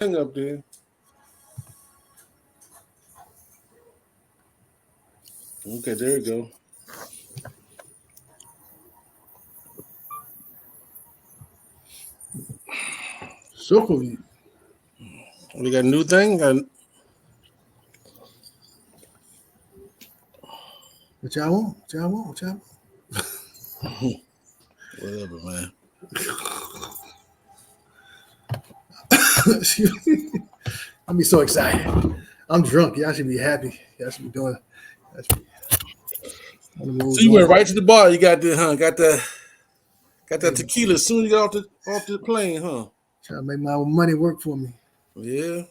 Hang up there. Okay, there we go. So cool. We got a new thing. What y'all want? What y'all want? What y'all want? Whatever, man. I'll be so excited. I'm drunk. Y'all should be happy. Y'all should be doing. So you went right to the bar. You got the got that tequila as soon as you got off the plane, huh? Trying to make my money work for me. Yeah.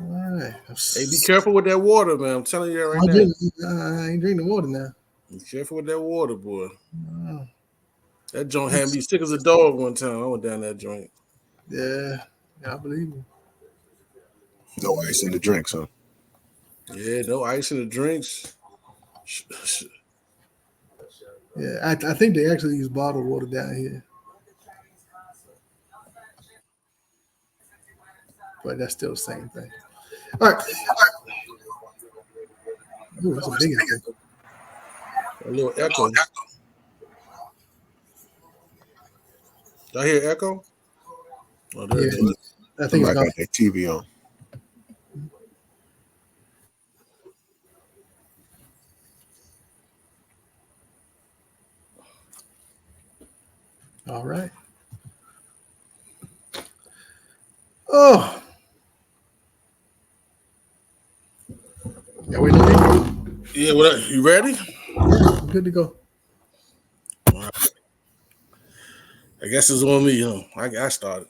All right. Hey, be careful with that water, man. I'm telling you right now. I ain't drinking the water now. Be careful with that water, boy. Oh. That joint had me sick as a dog one time. I went down that joint. Yeah, I believe you. No ice in the drinks, huh? Yeah, no ice in the drinks. Yeah, I think they actually use bottled water down here. But that's still the same thing. All right. Ooh, that's a big echo. A little echo. Did I hear echo? Oh, there it is. I think I got that TV on. All right. Oh. Yeah, we ready? Yeah, what? You ready? Yeah, good to go. All right. I guess it's on me, huh? I started.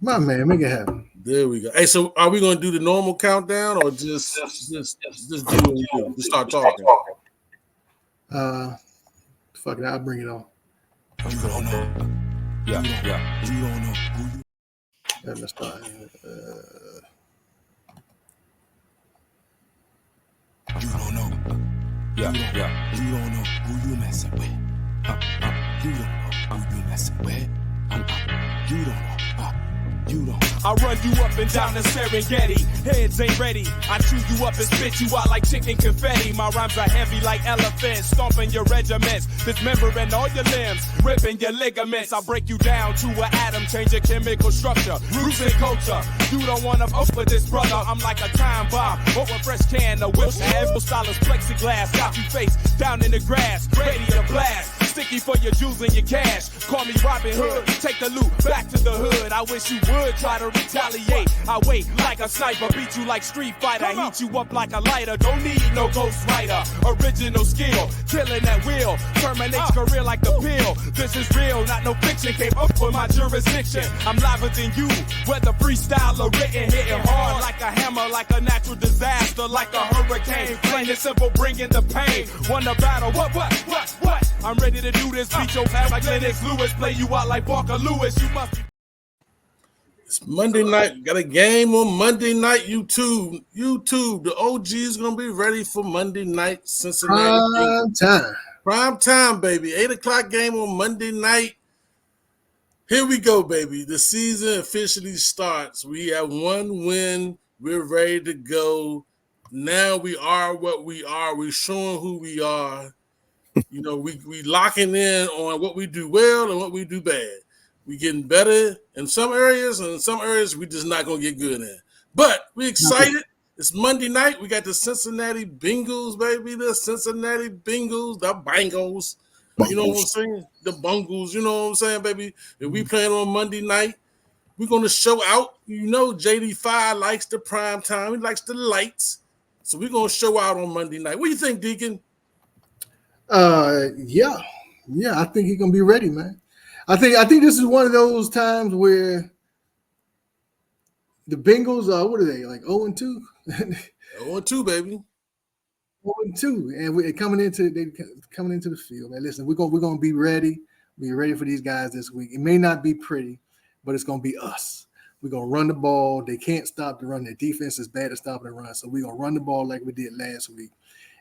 My man, make it happen. There we go. Hey, so are we gonna do the normal countdown or just do what we do? Just start talking. Fuck it, I'll bring it on. You don't know. Yeah. You don't know who you. Let's start. You don't know. Yeah. You don't know who you messing with. You don't know who you messing with. You don't know. You don't. I run you up and down the Serengeti. Heads ain't ready. I chew you up and spit you out like chicken confetti. My rhymes are heavy like elephants, stomping your regiments, dismembering all your limbs, ripping your ligaments. I break you down to an atom, change your chemical structure, roots and culture. You don't wanna fuck with this brother. I'm like a time bomb over a fresh can of whips. Heavy stylus plexiglass, got you face down in the grass, ready to blast. Sticky for your jewels and your cash. Call me Robin Hood. Take the loot back to the hood. I wish you would try to retaliate. I wait like a sniper, beat you like Street Fighter, heat you up like a lighter. Don't need no Ghost Rider. Original skill, killing at will. Terminates career like the pill. This is real, not no fiction. Came up with my jurisdiction. I'm liver than you, whether freestyle or written, hitting hard like a hammer, like a natural disaster, like a hurricane. Plain and simple, bringing the pain. Won the battle. What? I'm ready to do this. Beat your ass like Lennox Lewis. Play you out like Parker Lewis. You must be. It's Monday night. Got a game on Monday night. YouTube. The OG is gonna be ready for Monday night. Cincinnati. Prime time, baby. 8:00 game on Monday night. Here we go, baby. The season officially starts. We have one win. We're ready to go. Now we are what we are. We're showing who we are. You know, we locking in on what we do well and what we do bad. We getting better in some areas, and in some areas we just not gonna get good in. But we excited. It's Monday night. We got the Cincinnati Bengals, baby. The Cincinnati Bengals, the Bengals. You know what I'm saying? The Bungles. You know what I'm saying, baby? If we playing on Monday night, we're gonna show out. You know, JD5 likes the prime time. He likes the lights. So we're gonna show out on Monday night. What do you think, Deacon? Yeah, I think he's gonna be ready, man. I think this is one of those times where the Bengals are, what are they, like 0-2? 0-2, baby. 0-2, and we're coming into the field, man. Listen, we're gonna be ready. Be ready for these guys this week. It may not be pretty, but it's gonna be us. We're gonna run the ball. They can't stop the run. Their defense is bad at stopping the run, so we're gonna run the ball like we did last week.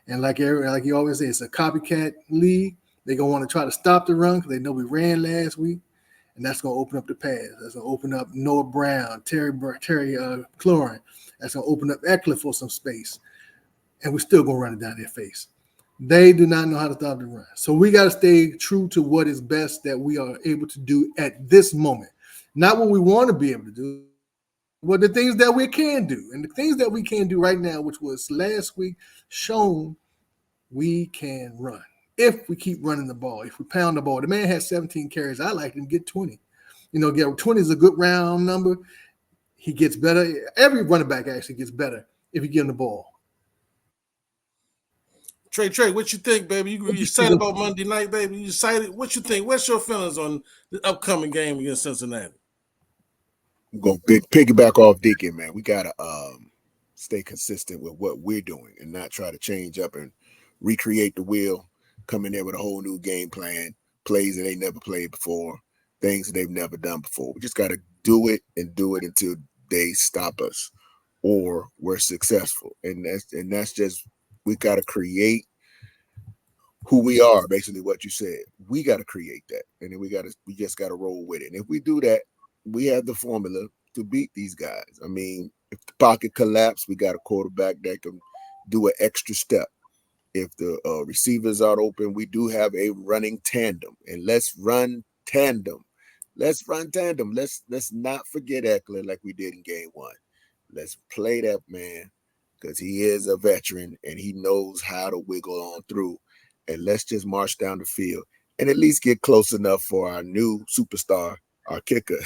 And like you always say, it's a copycat league. They're going to want to try to stop the run because they know we ran last week. and that's going to open up the pass. That's going to open up Noah Brown, Terry Cloran. That's going to open up Eckler for some space, and we're still going to run it down their face. They do not know how to stop the run. So we got to stay true to what is best that we are able to do at this moment. Not what we want to be able to do, but the things that we can do. And the things that we can do right now, which was last week, shown we can run. If we keep running the ball, if we pound the ball. The man has 17 carries. I like him to get 20. Get 20 is a good round number. He gets better. Every running back actually gets better if you give him the ball. Trey, what you think, baby? You excited about Monday night, baby? You excited? What you think? What's your feelings on the upcoming game against Cincinnati? I'm going to piggyback off Deacon, man. We got to stay consistent with what we're doing and not try to change up and recreate the wheel, come in there with a whole new game plan, plays that they never played before, things that they've never done before. We just got to do it until they stop us or we're successful. And that's just, we got to create who we are, basically what you said. We got to create that. And then we just got to roll with it. And if we do that, we have the formula to beat these guys. I mean, if the pocket collapse, we got a quarterback that can do an extra step. If the receivers are open, we do have a running tandem. And let's run tandem. Let's not forget Eckler like we did in game one. Let's play that man because he is a veteran and he knows how to wiggle on through. And let's just march down the field and at least get close enough for our new superstar, our kicker.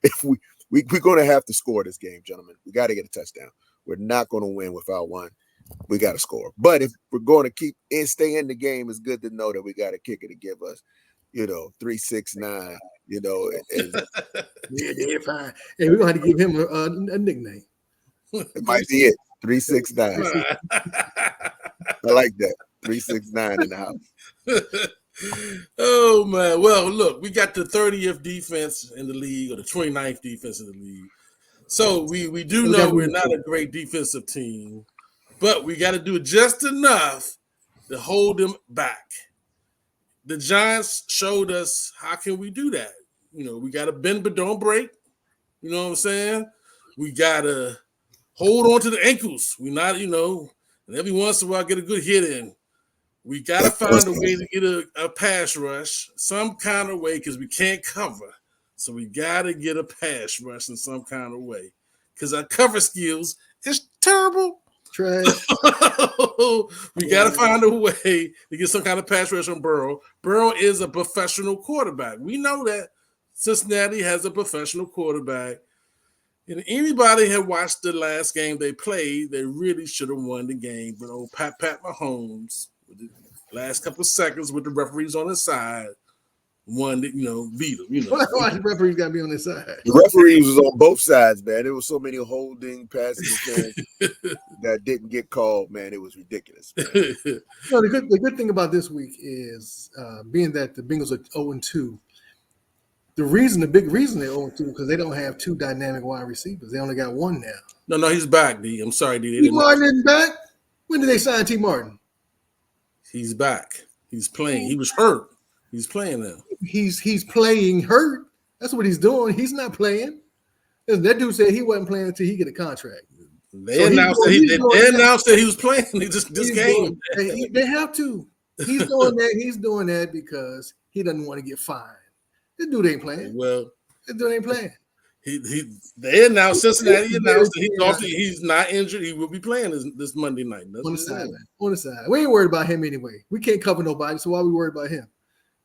If we're going to have to score this game, gentlemen. We got to get a touchdown. We're not going to win without one. We got to score. But if we're going to stay in the game, it's good to know that we got a kicker to give us, 3-6-9, Yeah, fine. Hey, we're going to have to give him a nickname. It might be it. 3-6-9. I like that. 3-6-9 in the house. Oh, man. Well, look, we got the 30th defense in the league or the 29th defense in the league. So we do know we're not a great defensive team, but we got to do just enough to hold them back. The Giants showed us how can we do that. We got to bend but don't break. You know what I'm saying? We got to hold on to the ankles. We not, and every once in a while get a good hit in. We got to find a way to get a pass rush some kind of way because we can't cover. So we got to get a pass rush in some kind of way because our cover skills is terrible. Trash. We got to find a way to get some kind of pass rush on Burrow. Burrow is a professional quarterback. We know that Cincinnati has a professional quarterback. And anybody had watched the last game they played, they really should have won the game. But old Pat Mahomes, with the last couple of seconds with the referees on his side, won, beat him. Why the referees got to be on his side? The referees was on both sides, man. There was so many holding passes that didn't get called, man. It was ridiculous. The good thing about this week is being that the Bengals are 0-2. The big reason they're 0-2 because they don't have two dynamic wide receivers. They only got one now. No, he's back, D. I'm sorry, D. T. Martin isn't back. When did they sign T. Martin? He's back. He's playing. He was hurt. He's playing now. He's playing hurt. That's what he's doing. He's not playing. That dude said he wasn't playing until he get a contract. They announced that he was playing this game. They have to. He's doing that. He's doing that because he doesn't want to get fined. This dude ain't playing. Well, this dude ain't playing. They announced Cincinnati announced that he's not injured. He will be playing this Monday night. On the side. We ain't worried about him anyway. We can't cover nobody, so why we worried about him?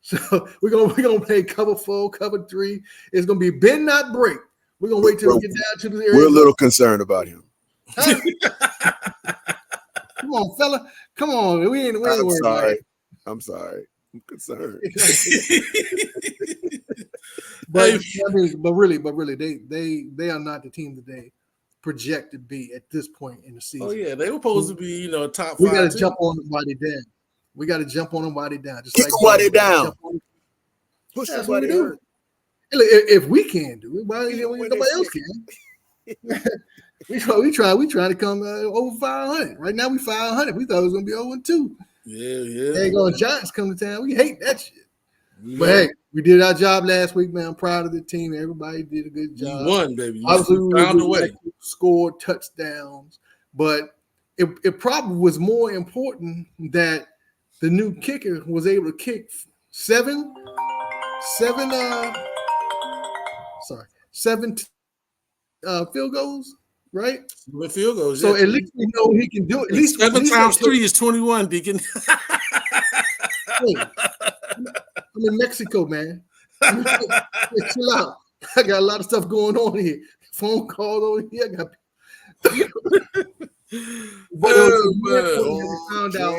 So we're gonna play cover 4, cover 3. It's gonna be bend not break. We're gonna wait till we get down to the area. We're a little concerned about him. Huh? Come on, fella. Come on. We ain't worried about it. I'm sorry. I'm concerned. but really, they are not the team that they project to be at this point in the season. Oh yeah, they were supposed to be, top 5. We got to jump on them while they're down. We got to jump on them while they're down. Just kick them while they're down. Push them while they're down. If we can do it, why nobody else can? we try to come over 500. Right now we 500. We thought it was gonna be 0-2. Yeah. There you go, Giants come to town. We hate that shit. But hey, we did our job last week, man. I'm proud of the team. Everybody did a good job. You won, baby. Obviously, You found a way. Scored touchdowns, but it probably was more important that the new kicker was able to kick seven field goals, right? With field goals, so at least we know he can do it. At least 7 times 3 is 21, Deacon. Hey, I'm in Mexico, man. Chill out. I got a lot of stuff going on here. Phone call over here. I got. But found out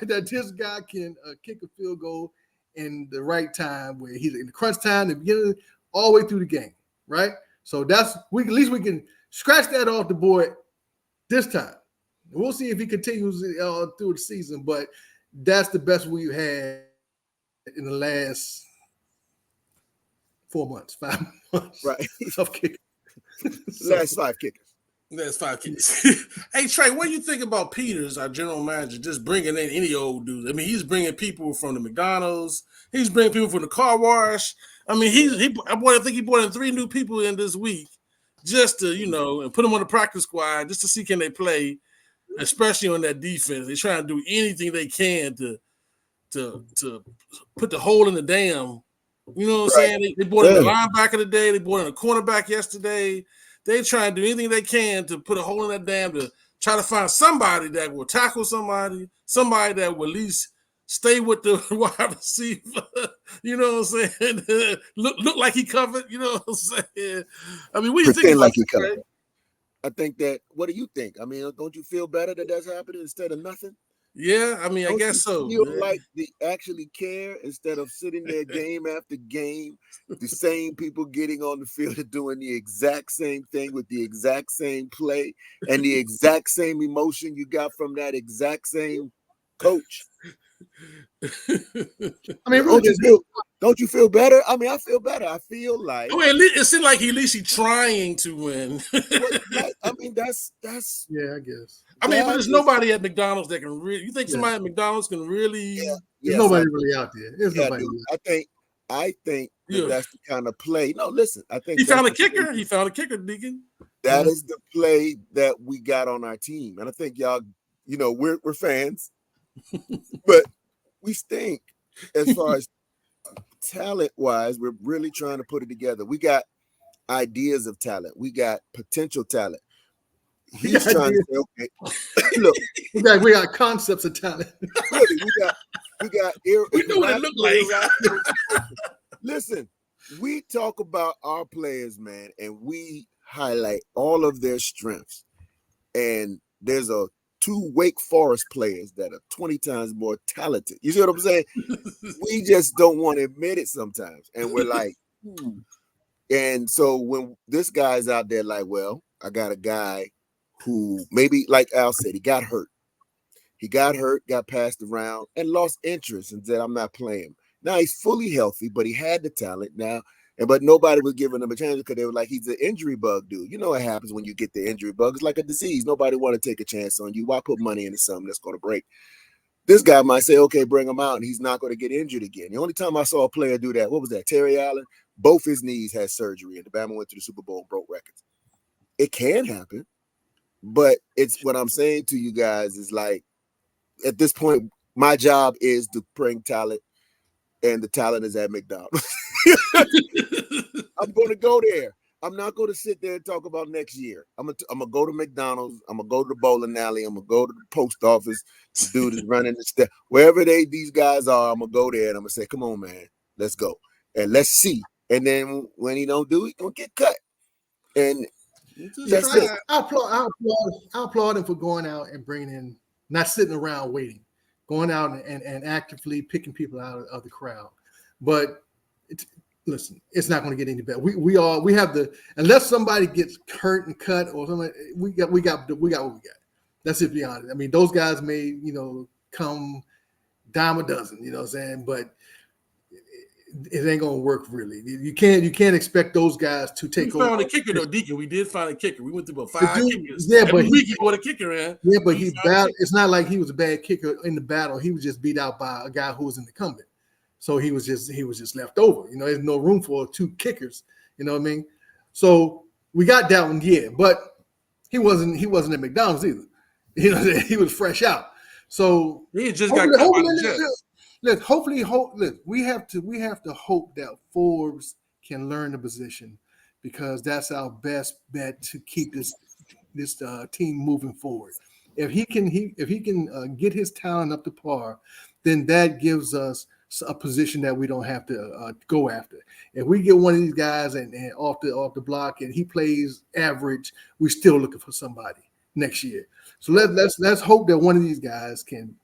that this guy can kick a field goal in the right time, where he's in the crunch time, the beginning, all the way through the game, right? So at least we can scratch that off the board this time. We'll see if he continues through the season, but that's the best we've had in the last 4 months, 5 months, right? Of kicking. Last 5 kickers. That's 5 kickers. Hey, Trey, what do you think about Peters, our general manager, just bringing in any old dude? I mean, he's bringing people from the McDonald's. He's bringing people from the car wash. I mean, I think he brought in 3 new people in this week just to, and put them on the practice squad just to see can they play, especially on that defense. They're trying to do anything they can to put the hole in the dam. You know what I'm saying? They brought in a linebacker today. They brought in a cornerback yesterday. They try to do anything they can to put a hole in that dam to try to find somebody that will tackle somebody that will at least stay with the wide receiver. You know what I'm saying? look like he covered. You know what I'm saying? I mean, what do you think? Like he covered. I think that. What do you think? I mean, don't you feel better that that's happening instead of nothing? Yeah, I mean, I guess so. Feel like they actually care instead of sitting there game after game, the same people getting on the field and doing the exact same thing with the exact same play and the exact same emotion you got from that exact same coach. I mean, don't you feel better? I mean, I feel better. I feel like it seems like at least he's trying to win. I mean, that's yeah, I guess. I mean, but there's nobody at McDonald's that can really. You think somebody at McDonald's can really? Yeah. There's nobody really out there. There's nobody. I think that's the kind of play. No, listen. I think he found a kicker. He found a kicker, Deacon. That is the play that we got on our team, and I think y'all, we're fans, but we stink as far as talent-wise. We're really trying to put it together. We got ideas of talent. We got potential talent. He's trying to say, okay, look, we got concepts of talent. Really, we got. We know what it look like. Listen, we talk about our players, man, and we highlight all of their strengths. And there's 2 Wake Forest players that are 20 times more talented. You see what I'm saying? We just don't want to admit it sometimes, and we're like, And so when this guy's out there, like, well, I got a guy who maybe, like Al said, he got hurt. He got hurt, got passed around, and lost interest and said, I'm not playing. Now he's fully healthy, but he had the talent now. But nobody was giving him a chance because they were like, he's an injury bug dude. You know what happens when you get the injury bug. It's like a disease. Nobody want to take a chance on you. Why put money into something that's going to break? This guy might say, okay, bring him out, and he's not going to get injured again. The only time I saw a player do that, what was that? Terry Allen? Both his knees had surgery, and Alabama went to the Super Bowl and broke records. It can happen. But it's what I'm saying to you guys is like, at this point, my job is to bring talent, and the talent is at McDonald's. I'm going to go there. I'm not going to sit there and talk about next year. I'm going to go to McDonald's. I'm going to go to the bowling alley. I'm going to go to the post office. The dude is running the step. Wherever these guys are, I'm going to go there, and I'm going to say, come on, man, let's go. And let's see. And then when he don't do it, he's going to get cut. And that's it. I applaud him for going out and bringing in, not sitting around waiting, going out and actively picking people out of the crowd. But listen, it's not going to get any better. We have the, unless somebody gets hurt and cut or something, we got what we got. That's it, to be honest. I mean, those guys may, come dime a dozen, you know what I'm saying? But it ain't gonna work really. You can't expect those guys to take over. We found a kicker though, Deacon. We did find a kicker. We went through about 5 kickers. Yeah, but he brought a kicker in. Yeah, but it's not like he was a bad kicker in the battle. He was just beat out by a guy who was an incumbent. So he was just left over. You know, there's no room for 2 kickers. You know what I mean? So we got that one, yeah, but he wasn't at McDonald's either. You know, he was fresh out. So he just got cut by the Jets. We have to hope that Forbes can learn the position, because that's our best bet to keep this team moving forward. If he can get his talent up to par, then that gives us a position that we don't have to go after. If we get one of these guys and off the block and he plays average, we're still looking for somebody next year. So let's hope that one of these guys can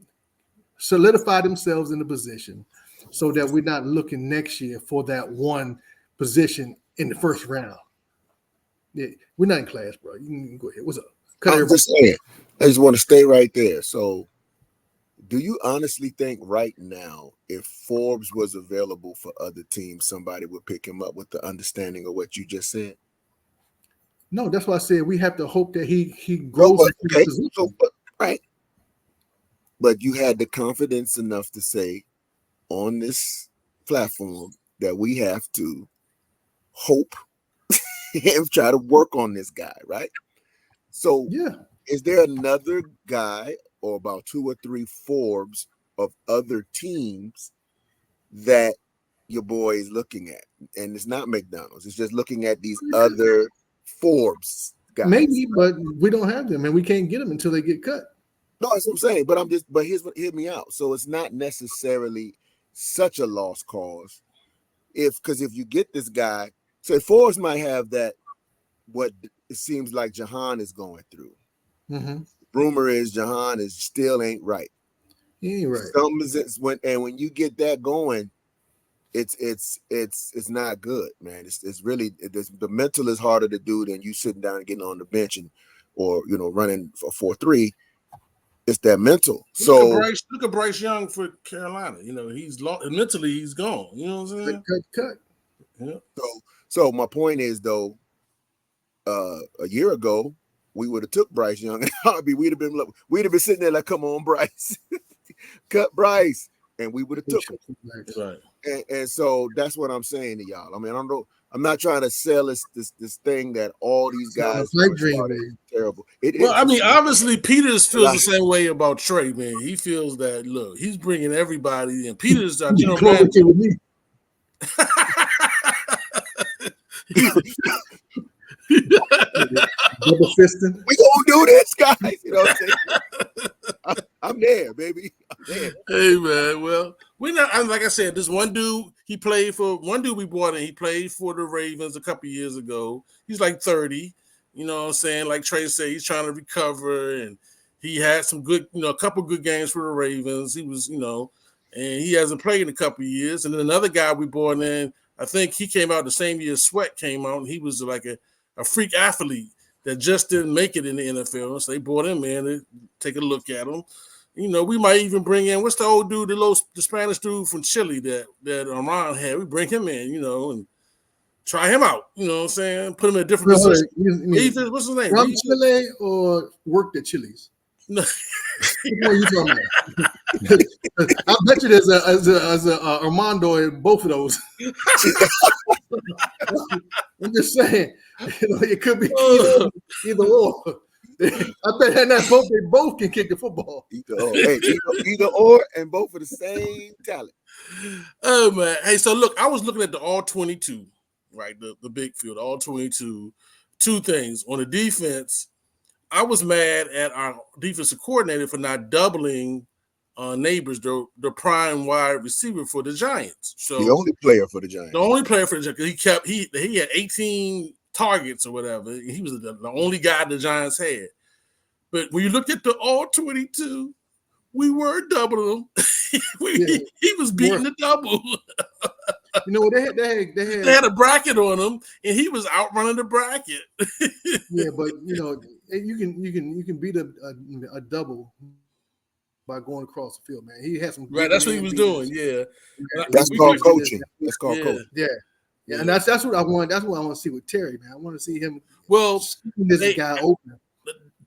solidify themselves in the position, so that we're not looking next year for that one position in the first round. Yeah, we're not in class, bro. You can go ahead. What's up? I'm just saying. I just want to stay right there. So, do you honestly think right now, if Forbes was available for other teams, somebody would pick him up with the understanding of what you just said? No, that's why I said we have to hope that he grows. Okay. Right. But you had the confidence enough to say on this platform that we have to hope and try to work on this guy, right? So, yeah, is there another guy or about 2 or 3 Forbes of other teams that your boy is looking at? And it's not McDonald's, it's just looking at these other Forbes guys. Maybe, but we don't have them, and we can't get them until they get cut. No, that's what I'm saying. But hear me out. So it's not necessarily such a lost cause. Because if you get this guy, say Forbes might have that, what it seems like Jahan is going through. Mm-hmm. Rumor is Jahan still ain't right. He ain't right. When you get that going, it's not good, man. It's really the mental is harder to do than you sitting down and getting on the bench or running a 4-3. It's that mental. Look at Bryce Young for Carolina. You know, mentally he's gone. You know what I'm saying? Cut. Yeah. So my point is though, a year ago we would have took Bryce Young, and we'd have been sitting there like, come on, Bryce, cut Bryce, and we would have took him. Right. And so that's what I'm saying to y'all. I mean, I'm not trying to sell this thing that all these guys are terrible. Obviously Peters feels the same way about Trey, man. He feels that, look, he's bringing everybody, and Peters our general manager. Double fisting. We gonna do this, guys. You know what I'm saying? I'm there, baby. I'm there. Hey, man. Well, we're not. Like I said, this one dude we brought in. He played for the Ravens a couple years ago. He's like 30. You know what I'm saying? Like Trey said, he's trying to recover, and he had some good, a couple good games for the Ravens. He was, and he hasn't played in a couple of years. And then another guy we brought in, I think he came out the same year Sweat came out, and he was like a freak athlete that just didn't make it in the NFL. So they brought him in to take a look at him. We might even bring in, what's the old dude, the Spanish dude from Chile that Armand had. We bring him in, and try him out. You know what I'm saying? Put him in a different position. What's his name? From Chile or worked at Chili's? No. What are you talking about? I bet you there's a Armando in both of those. I'm just saying, it could be either or. I bet they both can kick the football. Either or, and both for the same talent. Oh man! Hey, so look, I was looking at the all 22, right? The big field, all 22. 2 things on the defense. I was mad at our defensive coordinator for not doubling Neighbors, the prime wide receiver for the Giants. So the only player for the Giants. The only player for the Giants. He had 18 targets or whatever. He was the only guy the Giants had. But when you looked at the all 22, we were doubling him. He was beating the double. They had a bracket on him, and he was outrunning the bracket. Yeah, but you can beat a double by going across the field, man. He had some right. That's what he was doing. Yeah, that's called coaching. That's called coaching. Yeah, and that's what I want. That's what I want to see with Terry, man. I want to see him. Well, this guy open.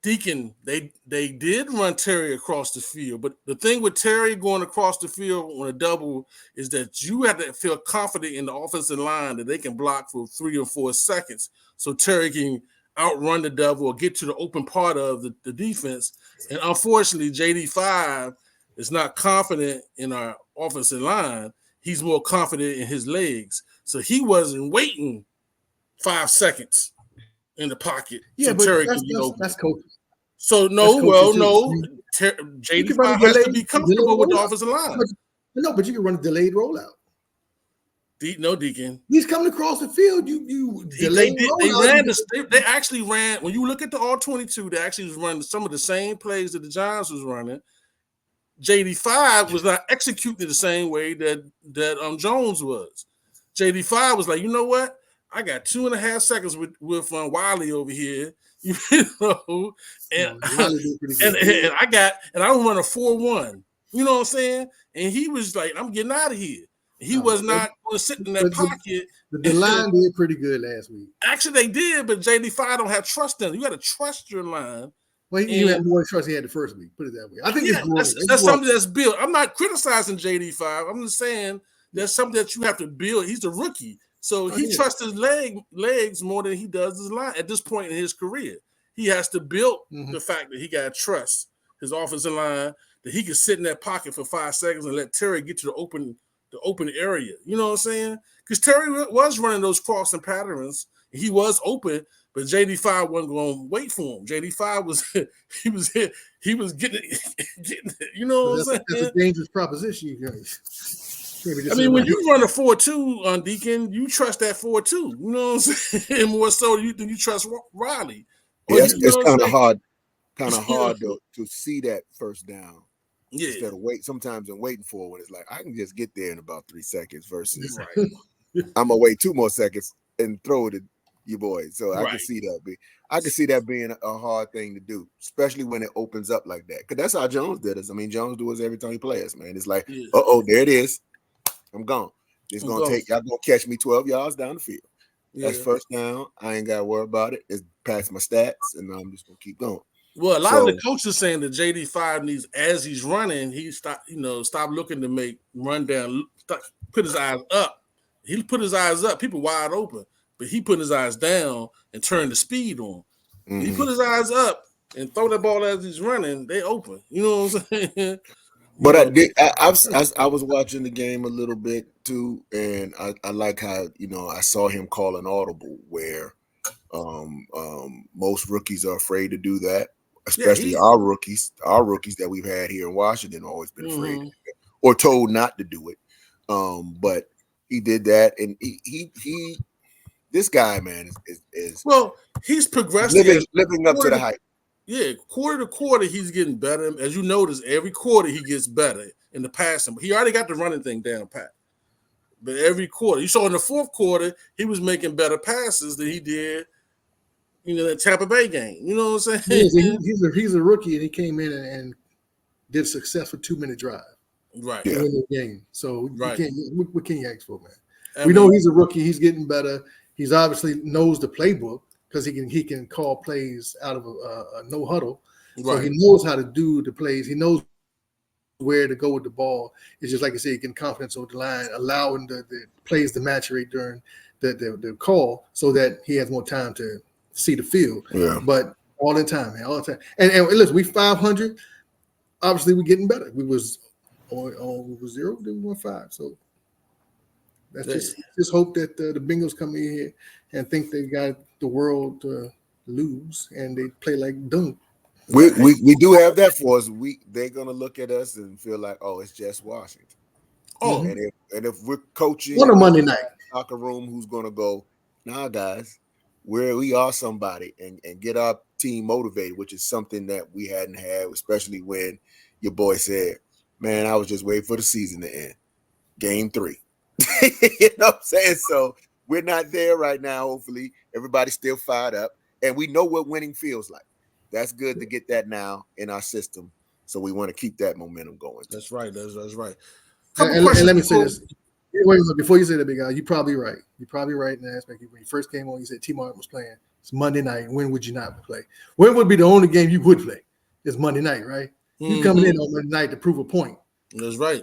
Deacon, they did run Terry across the field, but the thing with Terry going across the field on a double is that you have to feel confident in the offensive line that they can block for 3 or 4 seconds, so Terry can outrun the double or get to the open part of the defense. And unfortunately, JD5 is not confident in our offensive line. He's more confident in his legs, so he wasn't waiting 5 seconds in the pocket. Yeah, so but Terry that's coaching. So JD5 has to be comfortable with the offensive line. But you can run a delayed rollout. Deacon. He's coming across the field. They actually ran. When you look at the all-22, they actually was running some of the same plays that the Giants was running. JD5 was not executing the same way that Jones was. JD5 was like, you know what? I got 2.5 seconds with Wiley over here. You know, and I don't run a 4-1. You know what I'm saying? And he was like, I'm getting out of here. He was not going to sit in that pocket. The line did pretty good last week. Actually, they did, but JD5 don't have trust in it. You got to trust your line. Well, he had more trust he had the first week. Put it that way. I think that's something that's built. I'm not criticizing JD5. I'm just saying there's something that you have to build. He's a rookie. So he trusts his legs more than he does his line at this point in his career. He has to build the fact that he got to trust his offensive line, that he can sit in that pocket for 5 seconds and let Terry get to the open area. You know what I'm saying? Because Terry was running those crossing patterns. He was open, but JD5 wasn't going to wait for him. JD5 was he was getting it. You know what I'm saying? That's a dangerous proposition, you guys. I mean, when you run a 4-2 on Deacon, you trust that 4-2. You know what I'm saying? More so than you trust Riley. Yeah, it's kind of hard to see that first down. Yeah. Instead of waiting for it when it's like I can just get there in about 3 seconds versus I'm gonna wait 2 more seconds and throw it at your boy. So I can see that being a hard thing to do, especially when it opens up like that. Because that's how Jones did us. I mean, Jones do us every time he plays, man. It's like, there it is. I'm gone. It's gonna take y'all gonna catch me 12 yards down the field. That's first down. I ain't gotta worry about it. It's past my stats, and I'm just gonna keep going. Well, a lot of the coaches saying that JD5 needs, as he's running, he stop looking to make run down, put his eyes up. He put his eyes up, people wide open, but he put his eyes down and turned the speed on. He put his eyes up and throw that ball as he's running, they open. You know what I'm saying? But I was watching the game a little bit too, and I like how I saw him call an audible where most rookies are afraid to do that, especially our rookies that we've had here in Washington always been afraid to do it, or told not to do it. But he did that, and he this guy, man, is he's progressing, living up to the hype. Yeah, quarter to quarter, he's getting better. As you notice, every quarter he gets better in the passing. He already got the running thing down pat. But every quarter, you saw in the fourth quarter, he was making better passes than he did in the Tampa Bay game. You know what I'm saying? He's a rookie, and he came in and did a successful 2-minute drive. Right. In the game. So what can you ask for, man? We know he's a rookie. He's getting better. He's obviously knows the playbook, because he can call plays out of a no huddle. Right. So he knows how to do the plays. He knows where to go with the ball. It's just like I said, getting confidence over the line, allowing the plays to maturate during the call so that he has more time to see the field. Yeah. But all the time, man, all the time. And listen, we 500. Obviously, we're getting better. We was 0, then we went 5. So that's just hope that the Bengals come in here and think they got the world to lose, and they play like dunk. We do have that for us. They're gonna look at us and feel like, oh, it's just Washington. And if we're coaching on a Monday night locker room, who's gonna go, nah, guys, we are somebody, and get our team motivated, which is something that we hadn't had, especially when your boy said, man, I was just waiting for the season to end. Game 3. You know what I'm saying? So we're not there right now. Hopefully, everybody's still fired up, and we know what winning feels like. That's good to get that now in our system. So we want to keep that momentum going. That's right. That's right. And let me say this. Before you say that, big guy, you're probably right. You're probably right in that aspect. When you first came on, you said T. Martin was playing It's Monday night. When would you not play? When would be the only game you would play? It's Monday night, right? You coming in on Monday night to prove a point. That's right.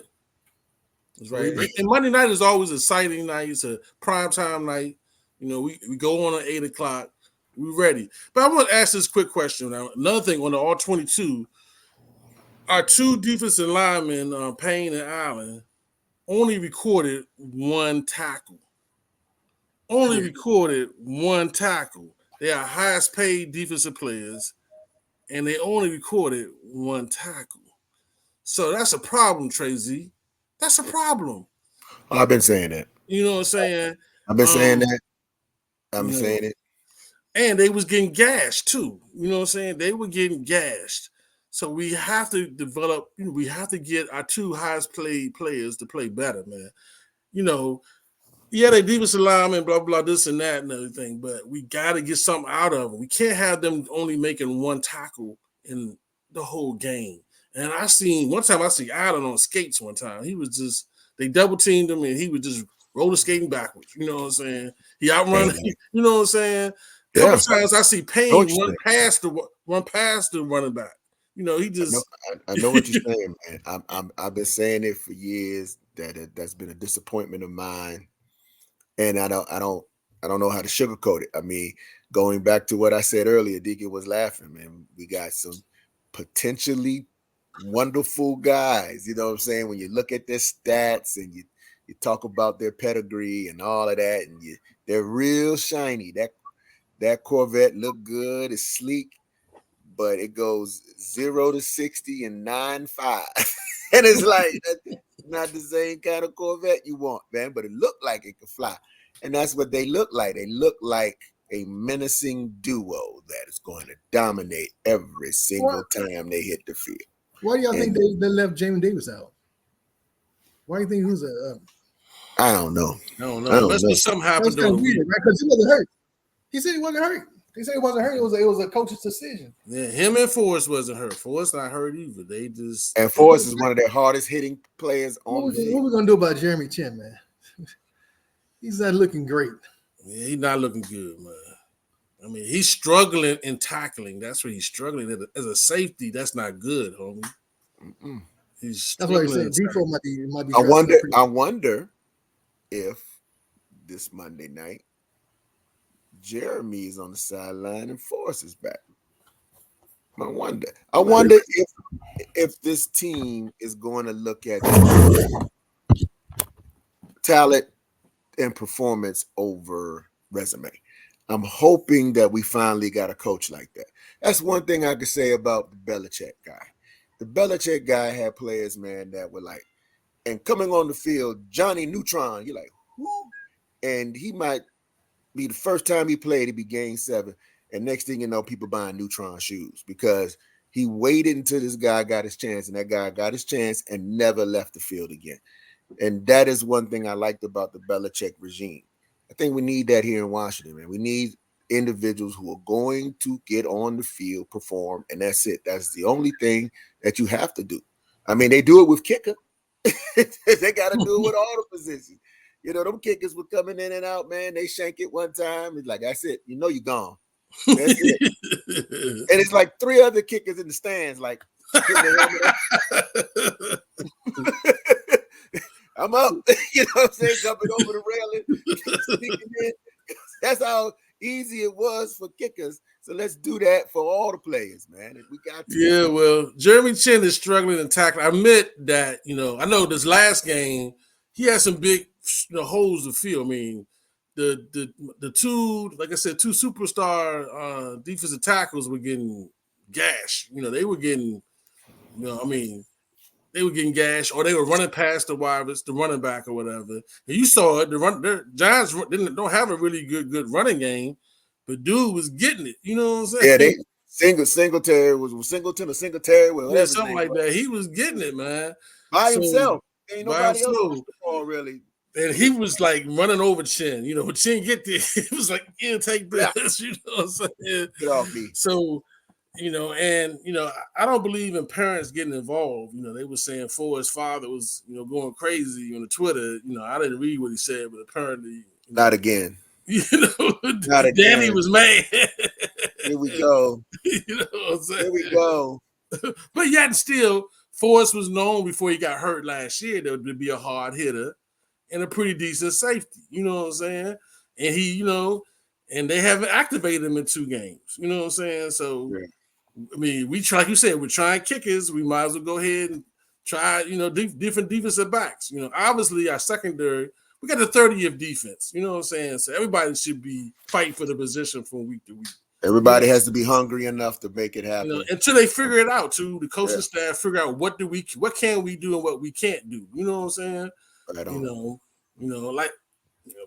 That's right. And Monday night is always a exciting night. It's a primetime night. You know, we go on at 8 o'clock. We're ready. But I want to ask this quick question. Now, another thing on the All-22, our two defensive linemen, Payne and Allen, only recorded one tackle. Recorded one tackle. They are highest paid defensive players, and they only recorded one tackle. So that's a problem, Tracy. That's a problem. I've been saying that. You know what I'm saying? I've been saying that. I'm saying it. And they was getting gashed too. You know what I'm saying? They were getting gashed. So we have to develop, we have to get our two highest paid players to play better, man. You know, yeah, they defensive linemen, blah, blah, this and that and everything, but we got to get something out of them. We can't have them only making one tackle in the whole game. And one time I see Allen on skates one time. He was just, they double teamed him and he was just roller skating backwards. You know what I'm saying? He outrun, you know what I'm saying? A couple times I see Payne run past the running back. You know, he just. I know what you're saying, man. I've been saying it for years that's been a disappointment of mine, and I don't know how to sugarcoat it. I mean, going back to what I said earlier, Deacon was laughing, man. We got some potentially wonderful guys. You know what I'm saying? When you look at their stats and you talk about their pedigree and all of that, and they're real shiny. That Corvette look good. It's sleek. But it goes 0 to 60 in 9.5. And it's like, that's not the same kind of Corvette you want, man. But it looked like it could fly. And that's what they look like. They look like a menacing duo that is going to dominate every single time they hit the field. Why do y'all think they left Jamin Davis out? Why do you think he was I don't know. I don't know. Must be something happened to him. Because he wasn't hurt. He said he wasn't hurt. He said he wasn't hurt. It was a coach's decision. Yeah, him and Forrest wasn't hurt. Forrest not hurt either. They just Forrest is one of their hardest hitting players on the field. What are we gonna do about Jeremy Chin, man? He's not looking great. Yeah, he's not looking good, man. I mean, he's struggling in tackling. That's where he's struggling as a safety. That's not good, homie. He's that's what he said. Default might be. I wonder if this Monday night Jeremy is on the sideline and Forrest is back. I wonder if this team is going to look at talent and performance over resume. I'm hoping that we finally got a coach like that. That's one thing I could say about the Belichick guy. The Belichick guy had players, man, that were like, and coming on the field, Johnny Neutron, you're like, who? And he might be the first time he played, he'd be game 7. And next thing you know, people buying Neutron shoes because he waited until this guy got his chance, and that guy got his chance and never left the field again. And that is one thing I liked about the Belichick regime. I think we need that here in Washington, man. We need individuals who are going to get on the field, perform, and that's it. That's the only thing that you have to do. I mean, they do it with kicker. They got to do it with all the positions. You know, them kickers were coming in and out, man. They shank it one time. It's like, that's it. You know you're gone. That's it. And it's like 3 other kickers in the stands, like, I'm up. You know what I'm saying? Jumping over the railing. That's how easy it was for kickers. So let's do that for all the players, man. We got to. Yeah, well, Jeremy Chin is struggling in tackling. I admit that, I know this last game, he had some big holes to fill. I mean, the two, like I said, 2 superstar defensive tackles were getting gashed. They were getting, they were getting gashed, or they were running past the running back or whatever. And you saw it. The Giants don't have a really good running game, but dude was getting it. You know what I'm saying? Yeah, they Singletary was Singleton or Singletary, yeah, something like that. He was getting it, man, by himself. Ain't nobody else on the ball really. And he was like running over Chin. When Chin get there, he was like, "Yeah, take this." You know what I'm saying? Get off me. So, I don't believe in parents getting involved. They were saying Forrest's father was, going crazy on the Twitter. I didn't read what he said, but apparently not again. You know, Not Danny again. was mad. Here we go. You know what I'm saying? Here we go. But yet still, Forrest was known before he got hurt last year to be a hard hitter and a pretty decent safety. You know what I'm saying? And he, you know, and they haven't activated him in 2 games. You know what I'm saying? So, Yeah. I mean, we try, like you said, we're trying kickers. We might as well go ahead and try, you know, different defensive backs. You know, obviously our secondary, we got the 30th defense. You know what I'm saying? So everybody should be fighting for the position from week to week. Everybody has to be hungry enough to make it happen. You know, until they figure it out, too. The coaching staff figure out what can we do and what we can't do. You know what I'm saying? Right on. You know, like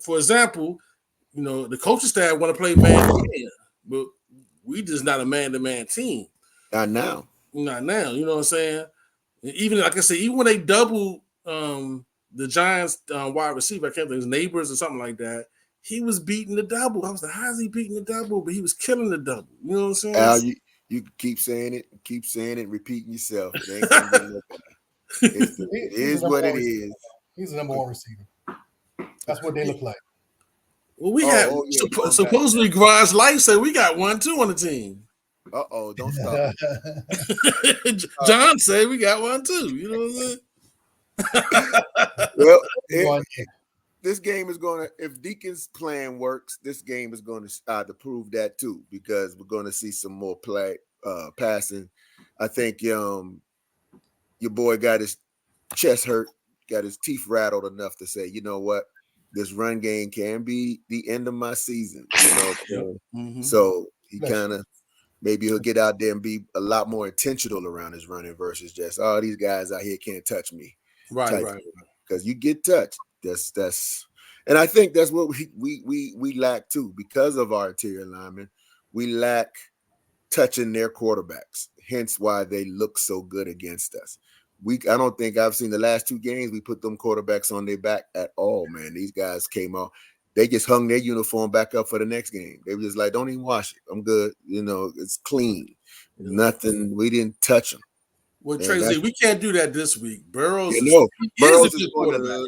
for example, you know, the coaching staff want to play man to man, but we just not a man-to-man team. Not now. Not now. You know what I'm saying? Even like I said, even when they double the Giants wide receiver, I can't think his neighbors or something like that. He was beating the double. I was like, how is he beating the double? But he was killing the double. You know what I'm saying? Al, you keep saying it, repeating yourself. It ain't gonna get no better. It is what it is. He's the number 1 receiver. That's what they look like. Well, we have supposedly Garage Light said we got 1-2 on the team. Don't stop. John said we got 1-2. You know what I'm saying? Well, this game is going to, if Deacon's plan works, this game is going to prove that too, because we're going to see some more passing. I think your boy got his chest hurt, got his teeth rattled enough to say, you know what, this run game can be the end of my season. You know, so he kind of, maybe he'll get out there and be a lot more intentional around his running versus just, oh, these guys out here can't touch me. Right. Because you get touched. That's and I think that's what we lack too, because of our interior linemen. We lack touching their quarterbacks, hence why they look so good against us. I don't think I've seen the last 2 games we put them quarterbacks on their back at all, man. These guys came out, they just hung their uniform back up for the next game. They were just like, don't even wash it. I'm good. You know, it's clean. Nothing. We didn't touch them. Well, Tracy, we can't do that this week. Burrows, Burrows is a good quarterback.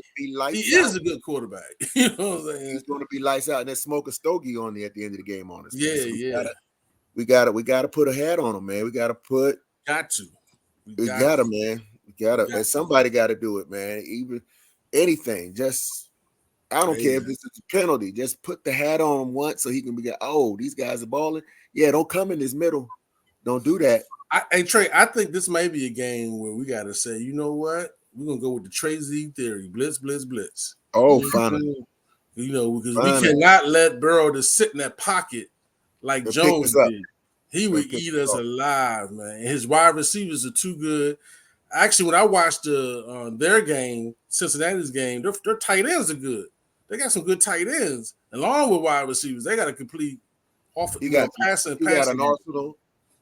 He is a good quarterback. You know what I'm saying? He's going to be lights out, and then smoke a stogie on there at the end of the game on us. Yeah, so we got to put a hat on him, man. We got to put. Got to. We got to, man. We got to. And somebody got to do it, man. Even anything, just. I don't care if this is a penalty. Just put the hat on him once so he can be. Oh, these guys are balling. Yeah, don't come in this middle. Don't do that. Hey Trey, I think this may be a game where we got to say, you know what, we're gonna go with the Trey Z theory, blitz. Oh, fine. You know, because we cannot let Burrow just sit in that pocket like Jones did. He would eat us alive, man. And his wide receivers are too good. Actually, when I watched their game, Cincinnati's game, their tight ends are good. They got some good tight ends, along with wide receivers. They got a complete passing. Got an arsenal.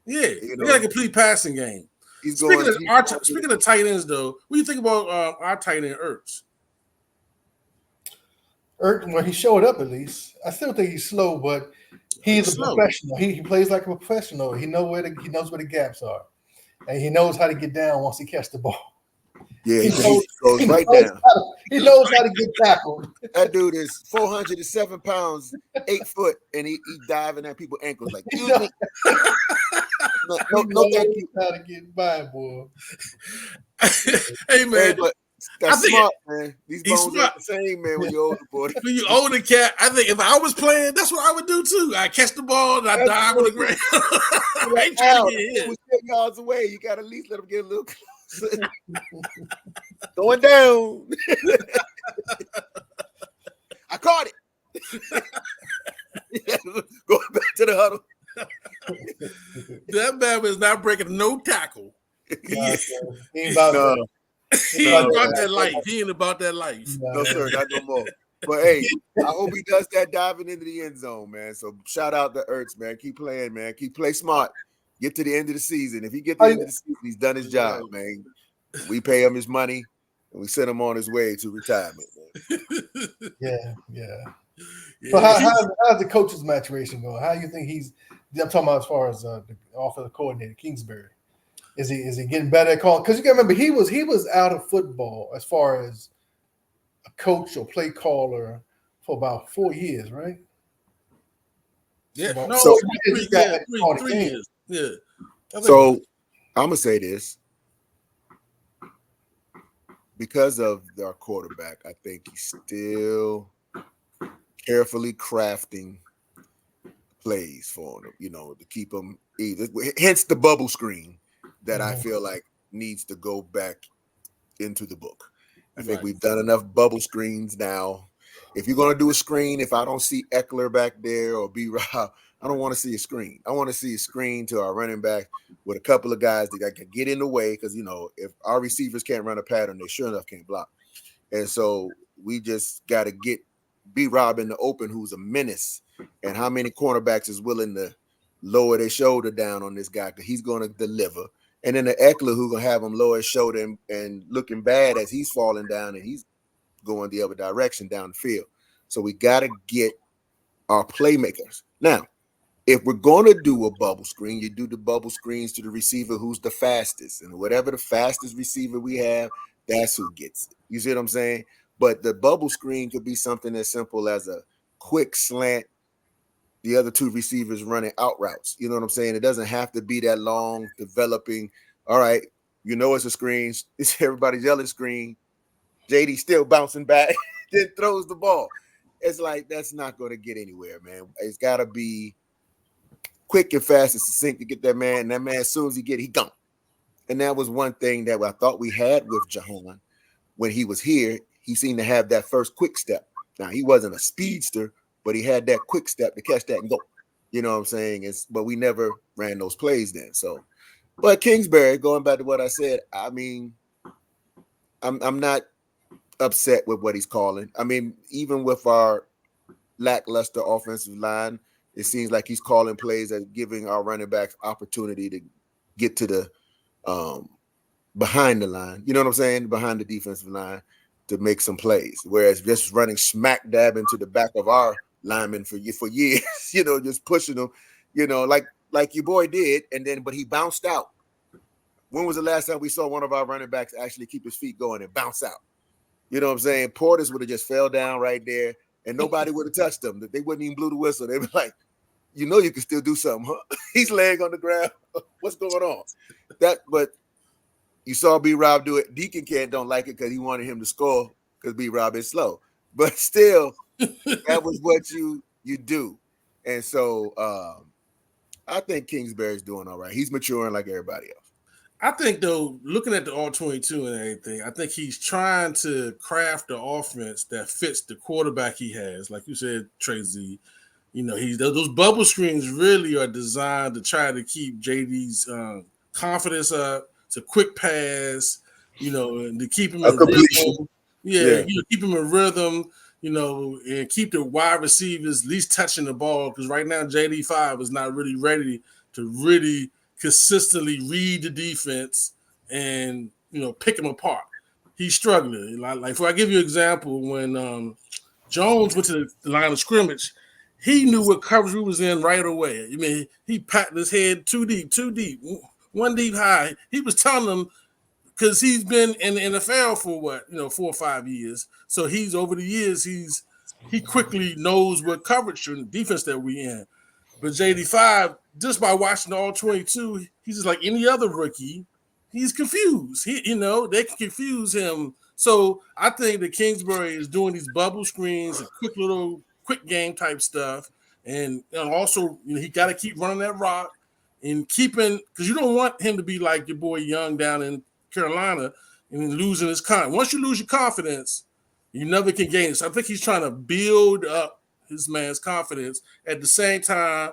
Yeah, they got a complete passing game. Speaking of tight ends, though, what do you think about our tight end Ertz? Well, he showed up at least. I still think he's slow, but he's a professional. He plays like a professional. He knows where the gaps are, and he knows how to get down once he catches the ball. Yeah, he goes right down. He knows how to get tackled. That dude is 407 pounds, 8 foot, and he diving at people's ankles like. No, thank you. How to get by, boy. Hey, man. But that's smart, man. These bones are the same, man, when you're older, boy. When you older cat, I think if I was playing, that's what I would do, too. I catch the ball and I dive on the ground. I ain't trying to get hit. 10 yards away. You got to at least let him get a little closer. Going down. I caught it. Going back to the huddle. That man is not breaking no tackle. He ain't about that life. He ain't about that life. No, sir, not no more. But hey, I hope he does that diving into the end zone, man. So shout out to Ertz, man. Keep playing, man. Keep play smart. Get to the end of the season. If he gets to the end of the season, he's done his job, man. We pay him his money and we send him on his way to retirement, man. Yeah. So how's the coach's maturation going? How do you think I'm talking about as far as the offensive coordinator, Kingsbury. Is he getting better at calling? Because you got to remember, he was out of football as far as a coach or play caller for about 4 years, right? Yeah, no, So- three years. Yeah. So I'm gonna say this. Because of our quarterback, I think he's still carefully crafting plays for him, to keep him either. Hence the bubble screen that I feel like needs to go back into the book. I think we've done enough bubble screens now. If you're going to do a screen, if I don't see Eckler back there or B-Rob, I don't want to see a screen. I want to see a screen to our running back with a couple of guys that can get in the way because, if our receivers can't run a pattern, they sure enough can't block. And so we just got to get B-Rob in the open, who's a menace. And how many cornerbacks is willing to lower their shoulder down on this guy because he's going to deliver. And then the Eckler who's going to have him lower his shoulder and looking bad as he's falling down and he's going the other direction down the field. So we got to get our playmakers. Now, if we're going to do a bubble screen, you do the bubble screens to the receiver who's the fastest. And whatever the fastest receiver we have, that's who gets it. You see what I'm saying? But the bubble screen could be something as simple as a quick slant, the other two receivers running out routes. You know what I'm saying? It doesn't have to be that long developing. All right, it's a screen. It's everybody's yelling screen. JD still bouncing back, then throws the ball. It's like that's not going to get anywhere, man. It's got to be quick and fast and succinct to get that man. And that man, as soon as he gone. And that was one thing that I thought we had with Jahan when he was here. He seemed to have that first quick step. Now, he wasn't a speedster, but he had that quick step to catch that and go. You know what I'm saying? But we never ran those plays then. So, but Kingsbury, going back to what I said, I mean, I'm not upset with what he's calling. I mean, even with our lackluster offensive line, it seems like he's calling plays that giving our running backs opportunity to get to the behind the line. You know what I'm saying? Behind the defensive line to make some plays. Whereas just running smack dab into the back of our linemen for years, just pushing them, like your boy did, but he bounced out. When was the last time we saw one of our running backs actually keep his feet going and bounce out? You know what I'm saying? Portis would have just fell down right there and nobody would have touched him. They wouldn't even blow the whistle. They'd be like, you can still do something, huh? He's laying on the ground. What's going on? But you saw B-Rob do it. Deacon don't like it because he wanted him to score because B-Rob is slow. But still, that was what you do. And so I think Kingsbury's doing all right. He's maturing like everybody else. I think, though, looking at the All-22 and everything, I think he's trying to craft the offense that fits the quarterback he has. Like you said, Trey Z, those bubble screens really are designed to try to keep JD's confidence up. It's a quick pass, and to keep him in rhythm. Keep him in rhythm, and keep the wide receivers at least touching the ball because right now JD5 is not really ready to really consistently read the defense and pick them apart. He's struggling. Like if I give you an example, when Jones went to the line of scrimmage, he knew what coverage we was in right away. I mean, he patted his head too deep, one deep high. He was telling them because he's been in the NFL for 4 or 5 years. So he's over the years he quickly knows what coverage and defense that we in. But JD5, just by watching all 22, he's just like any other rookie. He's confused. They can confuse him. So I think that Kingsbury is doing these bubble screens and quick game type stuff. And also, he got to keep running that rock and keeping, because you don't want him to be like your boy Young down in Carolina and then losing his confidence. Once you lose your confidence, you never can gain it. So I think he's trying to build up his man's confidence. At the same time,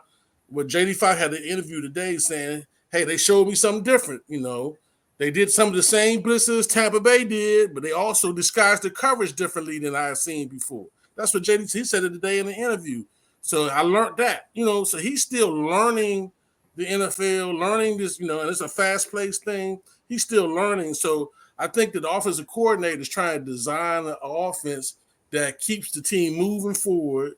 what JD5 had an interview today saying, hey, they showed me something different. They did some of the same blitzes Tampa Bay did, but they also disguised the coverage differently than I had seen before. That's what he said it today in the interview. So I learned that, so he's still learning the NFL, learning this, and it's a fast-paced thing. He's still learning. So I think that the offensive coordinator is trying to design an offense that keeps the team moving forward,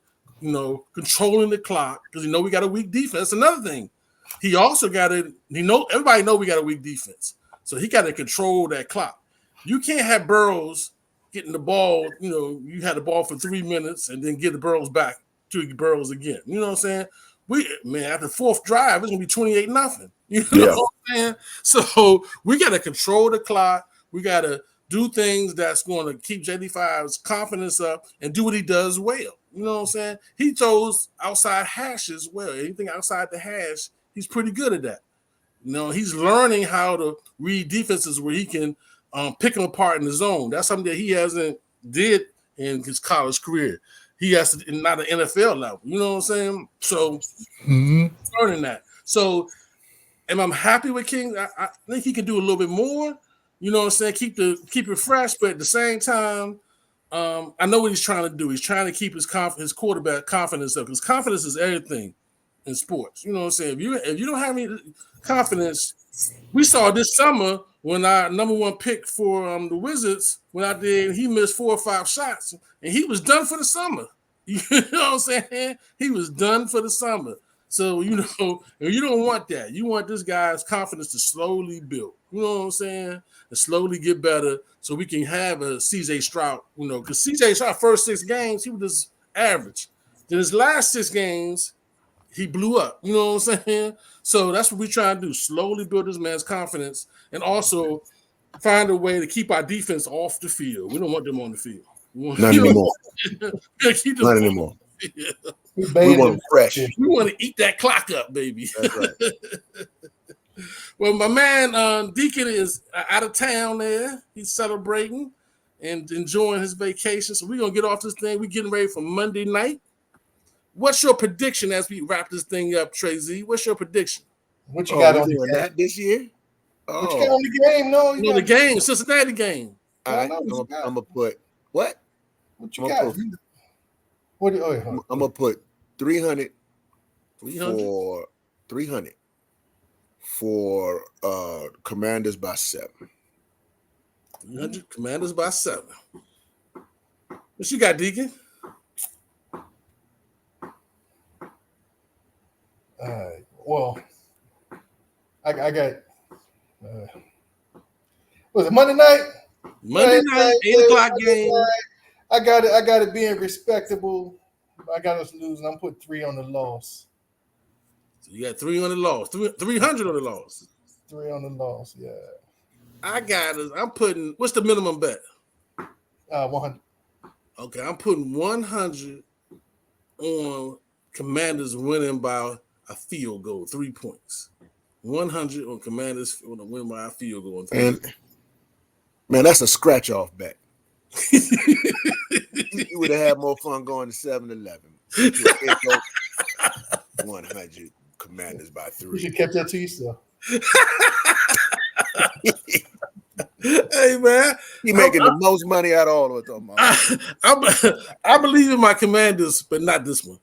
controlling the clock, because we got a weak defense. Another thing, he also got to, everybody know we got a weak defense. So he got to control that clock. You can't have Burrows getting the ball, you had the ball for 3 minutes and then get the Burrows back to Burrows again. You know what I'm saying? After the fourth drive, it's gonna be 28-0. You know what I'm saying? So we gotta control the clock. We gotta do things that's going to keep JD5's confidence up and do what he does well. You know what I'm saying? He throws outside hash as well. Anything outside the hash, he's pretty good at that. You know, he's learning how to read defenses where he can pick them apart in the zone. That's something that he hasn't did in his college career. He has to, not an NFL level. You know what I'm saying? So learning that. So am I happy with King? I think he can do a little bit more. You know what I'm saying? Keep it fresh, but at the same time, I know what he's trying to do. He's trying to keep his quarterback confidence up, because confidence is everything in sports. You know what I'm saying? If you don't have any confidence, we saw this summer when our number one pick for the Wizards went out there and he missed 4 or 5 shots and he was done for the summer. You know what I'm saying? He was done for the summer. So, you know, you don't want that. You want this guy's confidence to slowly build. You know what I'm saying? And slowly get better so we can have a CJ Stroud, you know, because CJ Stroud first 6 games, he was just average. Then his last 6 games, he blew up. You know what I'm saying? So that's what we try to do, slowly build this man's confidence and also find a way to keep our defense off the field. We don't want them on the field. Not anymore. Not anymore. We want them fresh. We want to eat that clock up, baby. That's right. Well, my man Deacon is out of town there. He's celebrating and enjoying his vacation. So we're going to get off this thing. We're getting ready for Monday night. What's your prediction as we wrap this thing up, Trey Z? What's your prediction? What you got on that this year? What you got on the game? No, the game, Cincinnati game. I'm going to put what? What you got? I'm gonna put 300 for Commanders by 7. 300 Commanders by 7. What you got, Deacon? Well, I got. Was it Monday night? Monday night, 8 o'clock game. I got it being respectable. I got us losing. I'm putting 3 on the loss. So you got 3 on the loss. 300 on the loss. 3 on the loss, yeah. I got it. I'm putting, what's the minimum bet? 100. Okay, I'm putting 100 on Commanders winning by a field goal, 3 points. 100 on Commanders on the win by a field goal. And man, that's a scratch off bet. You would have had more fun going to 7-Eleven. 100 Commanders by 3. You should have kept that to yourself. Hey man, you making the most money out of all of them. I believe in my Commanders, but not this one.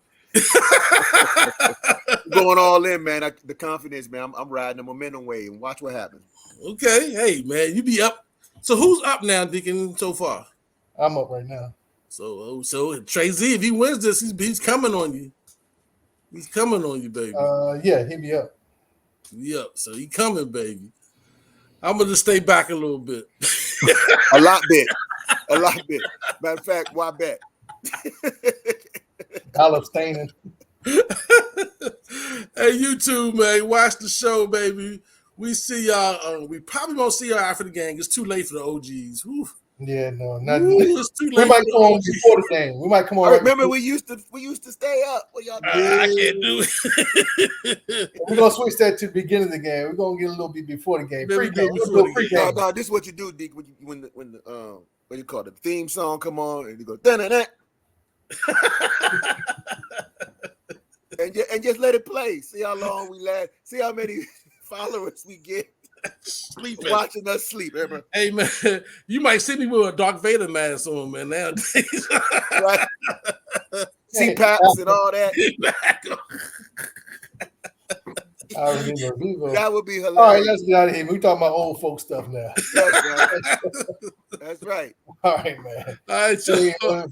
Going all in, man. The confidence, man. I'm riding the momentum wave and watch what happens. Okay, hey man, you be up. So who's up now, Deacon? So far, I'm up right now. So Trey Z, if he wins this, he's coming on you. He's coming on you, baby. Yeah, he'll be up. Yep. So he coming, baby. I'm gonna just stay back a little bit. A lot bit. Matter of fact, why bet? I'll abstain. Hey, you too, man. Watch the show, baby. We see y'all. We probably won't see y'all after the game. It's too late for the OGs. Whew. Yeah, no, not. It's too late. We might come on before the game. We might come on. I remember we used to stay up. What y'all doing? I can't do it. We're gonna switch that to the beginning of the game. We're gonna get a little bit before the game. Pre-game. No, this is what you do, Dick. When the what do you call it? The theme song come on and you go da-da-da. and just let it play. See how long we last. See how many followers we get. Sleeping. Watching us sleep, man. Hey man, you might see me with a Darth Vader mask on, man. Nowadays, right? CPAPs and all that. That would be hilarious. All right, let's get out of here. We talking about old folk stuff now. That's right. All right, man. All right, so,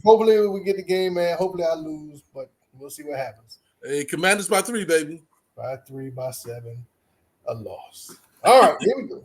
hopefully we get the game, man. Hopefully I lose, but we'll see what happens. Hey, Commanders by 3, baby. By 3, by 7, a loss. All right, here we go.